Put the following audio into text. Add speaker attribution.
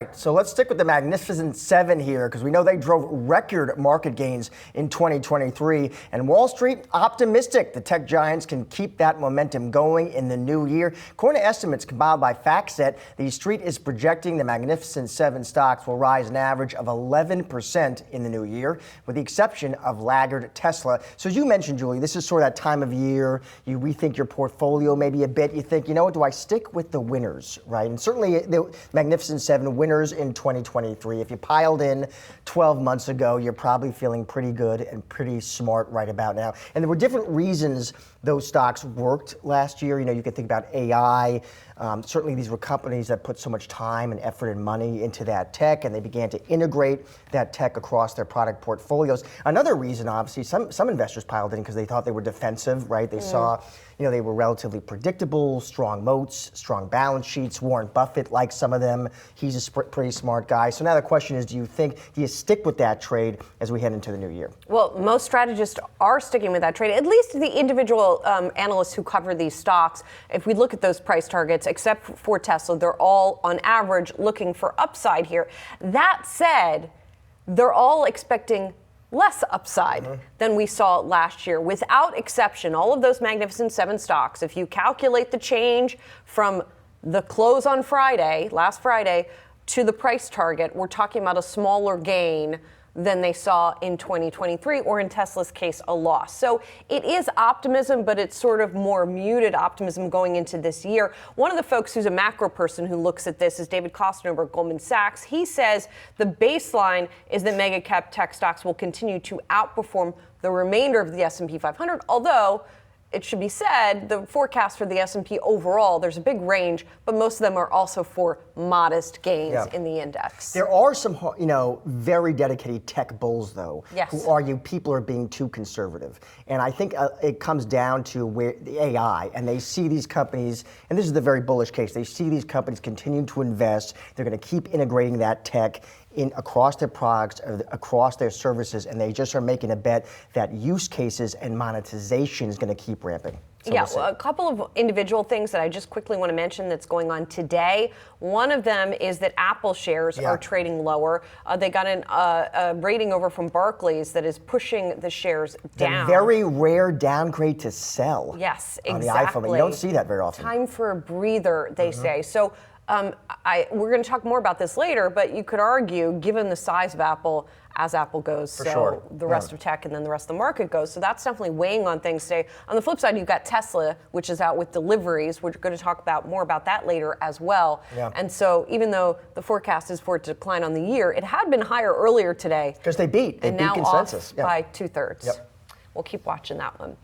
Speaker 1: right, so let's stick with the Magnificent Seven here because we know they drove record market gains in 2023. And Wall Street optimistic the tech giants can keep that momentum going in the new year. According to estimates compiled by FactSet, the Street is projecting the Magnificent Seven stocks will rise an average of 11% in the new year, with the exception of laggard Tesla. So as you mentioned, Julie, this is sort of that time of year. You rethink your portfolio maybe a bit. You think, you know what, do I stick with the winners, right? And certainly the Magnificent Seven winners in 2023. If you piled in 12 months ago, you're probably feeling pretty good and pretty smart right about now. And there were different reasons those stocks worked last year. You know, you could think about AI. Certainly these were companies that put so much time and effort and money into that tech, and they began to integrate that tech across their product portfolios. Another reason, obviously, some investors piled in because they thought they were defensive, right? They saw, you know, they were relatively predictable, strong moats, strong balance sheets. Warren Buffett likes some of them. He's a pretty smart guy. So now the question is, do you stick with that trade as we head into the new year?
Speaker 2: Well, most strategists are sticking with that trade, at least the individual analysts who cover these stocks. If we look at those price targets, except for Tesla, they're all on average looking for upside here. That said, they're all expecting less upside than we saw last year. Without exception, all of those Magnificent Seven stocks, if you calculate the change from the close on Friday, last Friday, to the price target, we're talking about a smaller gain than they saw in 2023, or in Tesla's case, a loss. So it is optimism, but it's sort of more muted optimism going into this year. One of the folks who's a macro person who looks at this is David Kostner over at Goldman Sachs. He says the baseline is that mega cap tech stocks will continue to outperform the remainder of the S&P 500, although it should be said, the forecast for the S&P overall, there's a big range, but most of them are also for modest gains in the index.
Speaker 1: There are some, you know, very dedicated tech bulls, though, who argue people are being too conservative. And I think it comes down to where the AI, and they see these companies, and this is the very bullish case, they see these companies continuing to invest. They're going to keep integrating that tech across their products, across their services, and they just are making a bet that use cases and monetization is going to keep ramping. So
Speaker 2: well, a couple of individual things that I just quickly want to mention that's going on today. One of them is that Apple shares are trading lower. They got a rating over from Barclays that is pushing the shares down.
Speaker 1: A very rare downgrade to sell.
Speaker 2: Yes,
Speaker 1: on
Speaker 2: exactly.
Speaker 1: the iPhone, but you don't see that very often.
Speaker 2: Time for a breather, they say. So we're going to talk more about this later, but you could argue, given the size of Apple, as Apple goes, the rest of tech and then the rest of the market goes. So that's definitely weighing on things today. On the flip side, you've got Tesla, which is out with deliveries. We're going to talk more about that later as well. And so even though the forecast is for it to decline on the year, it had been higher earlier today.
Speaker 1: Because they beat consensus.
Speaker 2: Now off by 2/3. We'll keep watching that one.